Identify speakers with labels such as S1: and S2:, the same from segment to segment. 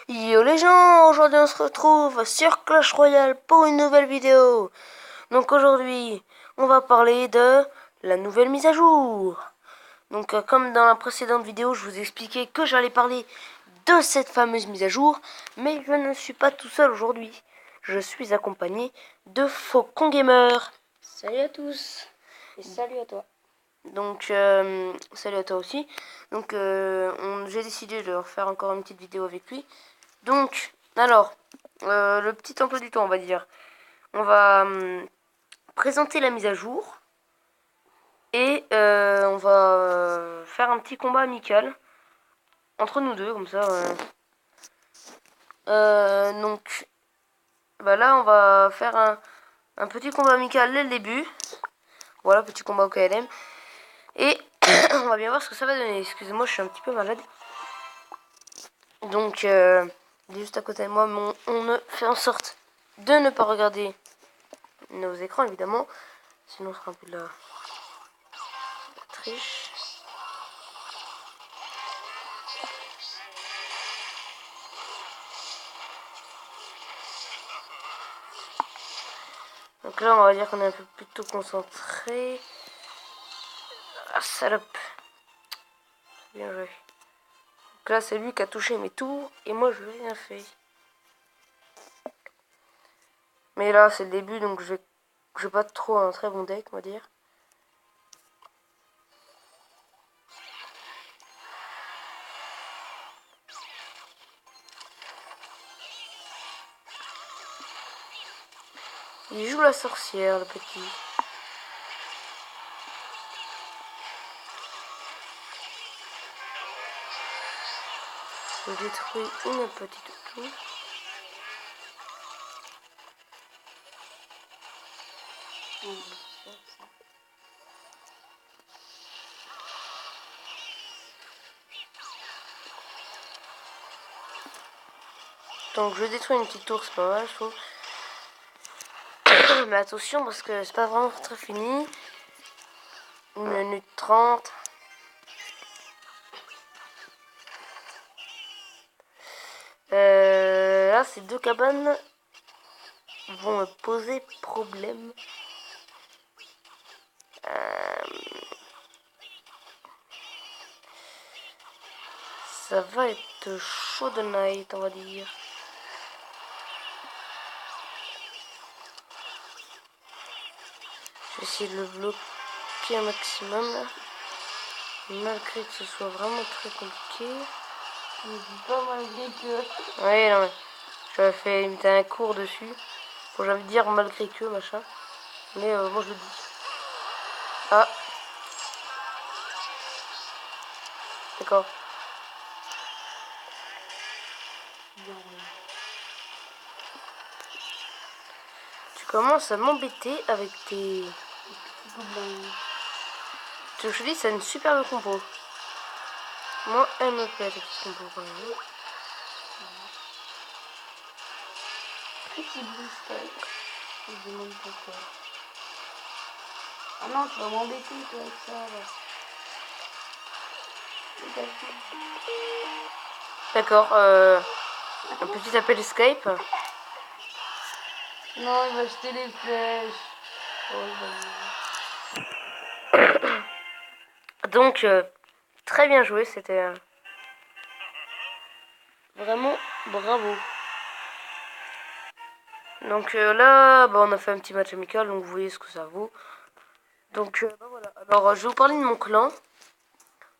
S1: Yo les gens, aujourd'hui on se retrouve sur Clash Royale pour une nouvelle vidéo. Donc aujourd'hui, on va parler de la nouvelle mise à jour. Donc comme dans la précédente vidéo, je vous expliquais que j'allais parler de cette fameuse mise à jour. Mais je ne suis pas tout seul aujourd'hui. Je suis accompagné de Faucon Gamer.
S2: Salut à tous et salut à toi.
S1: Donc salut à toi aussi. Donc j'ai décidé de refaire encore une petite vidéo avec lui. Donc, alors, le petit emploi du temps, on va dire. On va présenter la mise à jour. Et on va faire un petit combat amical. Entre nous deux, comme ça. Donc, bah là, on va faire un petit combat amical dès le début. Voilà, petit combat au KLM. Et on va bien voir ce que ça va donner. Excusez-moi, je suis un petit peu malade. Donc, il est juste à côté de moi, mais on ne fait en sorte de ne pas regarder nos écrans, évidemment. Sinon, ce sera un peu de la triche. Donc là, on va dire qu'on est un peu plutôt concentré. Ah, salope. Bien joué. Donc là, c'est lui qui a touché mes tours et moi, je n'ai rien fait. Mais là, c'est le début, donc je vais pas trop un très bon deck, on va dire. Il joue la sorcière, le petit. Je détruis une petite tour. Donc je détruis une petite tour, c'est pas mal, je trouve. Mais attention, parce que c'est pas vraiment très fini. 1 minute 30. Là, ces deux cabanes vont me poser problème. Ça va être chaud de night, on va dire. Je vais essayer de le bloquer un maximum là. Malgré que ce soit vraiment très compliqué.
S2: Ne dis pas malgré que.
S1: Ouais, non, mais j'avais fait mettre un cours dessus. Faut jamais dire malgré que, machin. Mais moi je le dis. Ah. D'accord. Tu commences à m'embêter avec tes... Je te dis, c'est une superbe compo. Moi, elle me plaît, cette petite compo quand même.
S2: Petit blue sky. Je me demande pourquoi. Ah non, tu vas m'embêter toi avec ça là.
S1: D'accord, un petit appel Skype.
S2: Non, il va jeter les flèches.
S1: Donc, très bien joué, c'était vraiment bravo. Donc là, bah, on a fait un petit match amical, donc vous voyez ce que ça vaut. Donc bah, voilà, alors je vais vous parler de mon clan.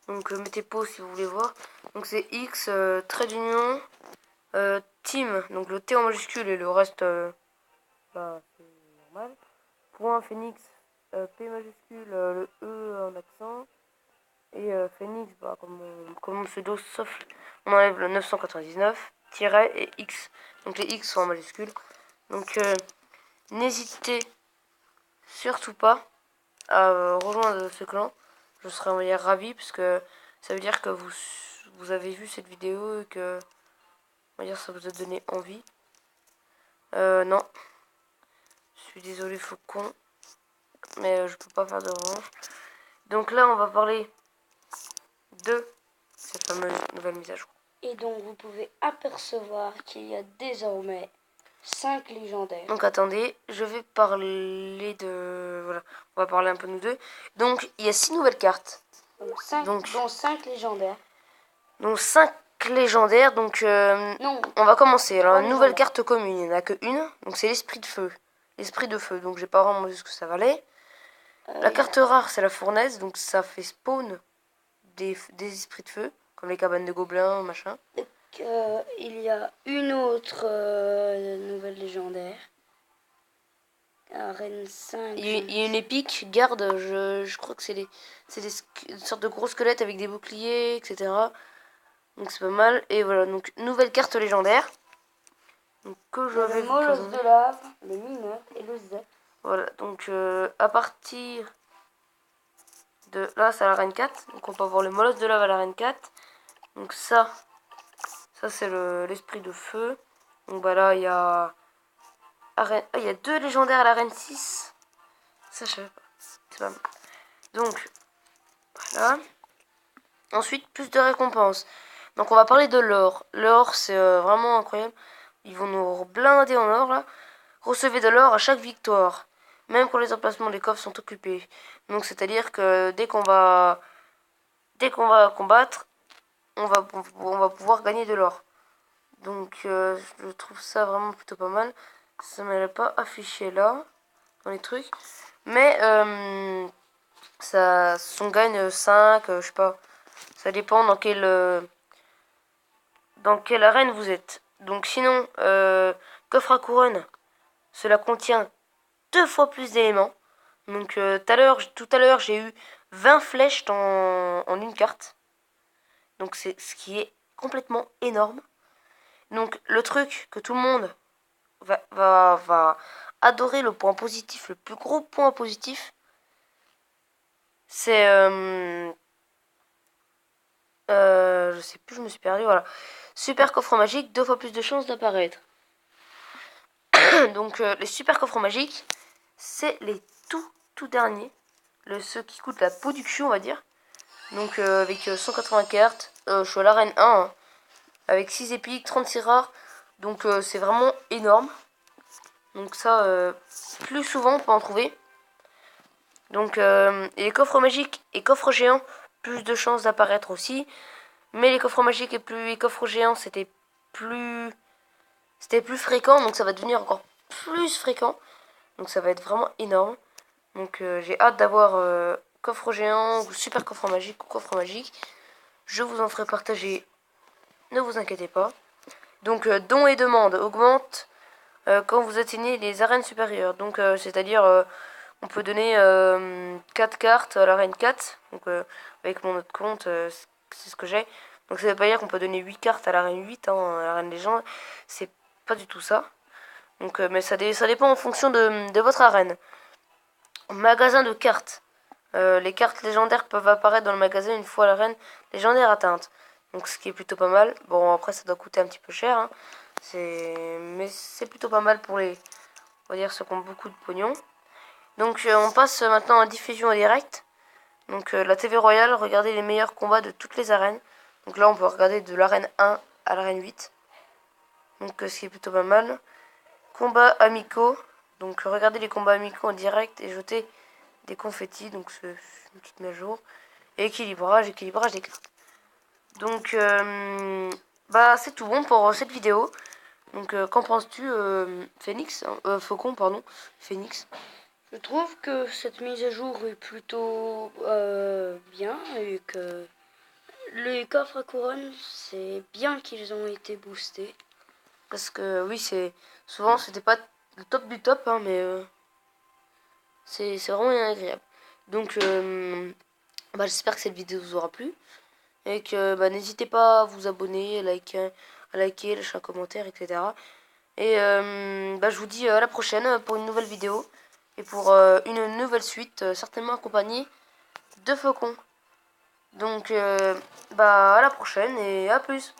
S1: Donc mettez pause si vous voulez voir. Donc c'est X, trait d'union, team, donc le T en majuscule et le reste, bah, c'est normal. Point Phoenix, P majuscule, le E en accent. Et Phoenix, bah, comme mon pseudo, sauf on enlève le 999, tiret et X. Donc les X sont en majuscule. Donc n'hésitez surtout pas à rejoindre ce clan. Je serais on va dire ravi parce que ça veut dire que vous avez vu cette vidéo et que on va dire ça vous a donné envie. Non. Je suis désolé Faucon. Mais je peux pas faire de revanche. Donc là on va parler de cette fameuse nouvelle mise à jour.
S2: Et donc vous pouvez apercevoir qu'il y a désormais 5 légendaires.
S1: Donc attendez, je vais parler de... Voilà, on va parler un peu nous deux. Donc il y a 6 nouvelles cartes.
S2: Dont 5 légendaires.
S1: Donc 5 légendaires, donc
S2: Non.
S1: on va commencer. Alors, une nouvelle
S2: légendaires.
S1: carte commune, il n'y en a qu'une, donc c'est l'esprit de feu. L'esprit de feu, donc j'ai pas vraiment vu ce que ça valait. La carte rare, c'est la fournaise, donc ça fait spawn des esprits de feu, comme les cabanes de gobelins, machin.
S2: Il y a une autre nouvelle légendaire. Arène 5.
S1: Il y a une épique, garde, je crois que c'est une sorte de gros squelettes avec des boucliers, etc. Donc c'est pas mal. Et voilà, donc nouvelle carte légendaire. Donc que je vais
S2: le
S1: vous
S2: molosse
S1: présenter.
S2: de lave, le mineur et le Z.
S1: Voilà, donc à partir de là, c'est à l'arène 4. Donc on peut avoir le molosse de lave à l'arène 4. Donc ça c'est l'esprit de feu. Donc bah là, il y a il y a 2 légendaires à l'arène 6. Ça, je savais pas. C'est pas mal. Donc, voilà. Ensuite, plus de récompenses. Donc on va parler de l'or. L'or, c'est vraiment incroyable. Ils vont nous blinder en or, là. Recevez de l'or à chaque victoire. Même quand les emplacements des coffres sont occupés. Donc c'est-à-dire que dès qu'on va combattre, on va pouvoir gagner de l'or. Donc je trouve ça vraiment plutôt pas mal. Ça ne m'est pas affiché là, dans les trucs. Mais ça, on gagne 5, je sais pas. Ça dépend dans quelle arène vous êtes. Donc sinon, coffre à couronne, cela contient 2 fois plus d'éléments. Donc tout à l'heure, j'ai eu 20 flèches en une carte. Donc c'est ce qui est complètement énorme. Donc le truc que tout le monde va adorer, le point positif, le plus gros point positif, c'est... je sais plus, je me suis perdu, voilà. Super coffre magique, 2 fois plus de chances d'apparaître. Donc les super coffres magiques, c'est les tout derniers. Ceux qui coûtent la peau du cul, on va dire. Donc avec 180 cartes, je suis à l'arène 1, hein, avec 6 épiques, 36 rares. Donc c'est vraiment énorme. Donc ça, plus souvent on peut en trouver. Donc et les coffres magiques et coffres géants, plus de chances d'apparaître aussi. Mais les coffres magiques et les coffres géants, c'était plus fréquent, donc ça va devenir encore plus fréquent. Donc ça va être vraiment énorme. Donc j'ai hâte d'avoir coffre géant ou super coffre magique ou coffre magique. Je vous en ferai partager, ne vous inquiétez pas. Donc dons et demandes augmentent quand vous atteignez les arènes supérieures. Donc c'est-à-dire on peut donner 4 cartes à l'arène 4. Donc avec mon autre compte, c'est ce que j'ai. Donc ça veut pas dire qu'on peut donner 8 cartes à l'arène 8, hein, à l'arène légende. C'est pas du tout ça. Donc, mais ça dépend en fonction de votre arène. Magasin de cartes. Les cartes légendaires peuvent apparaître dans le magasin une fois l'arène légendaire atteinte. Donc ce qui est plutôt pas mal. Bon, après ça doit coûter un petit peu cher, hein. Mais c'est plutôt pas mal pour on va dire, ceux qui ont beaucoup de pognon. Donc on passe maintenant à diffusion en direct. Donc la TV Royale, regardez les meilleurs combats de toutes les arènes. Donc là on peut regarder de l'arène 1 à l'arène 8. Donc ce qui est plutôt pas mal. Combats amicaux. Donc regardez les combats amicaux en direct et jetez des confettis. Donc c'est une petite mise à jour. Et équilibrage des cartes. Donc bah c'est tout bon pour cette vidéo. Donc qu'en penses-tu, Phoenix, Faucon, pardon, Phoenix?
S2: Je trouve que cette mise à jour est plutôt bien et que les coffres à couronne, c'est bien qu'ils ont été boostés.
S1: Parce que oui, souvent c'était pas le top du top, hein, mais c'est vraiment agréable. Donc bah, j'espère que cette vidéo vous aura plu. Et que bah, n'hésitez pas à vous abonner, à liker, lâcher un commentaire, etc. Et bah, je vous dis à la prochaine pour une nouvelle vidéo. Et pour une nouvelle suite, certainement accompagnée de Faucon. Donc bah à la prochaine et à plus.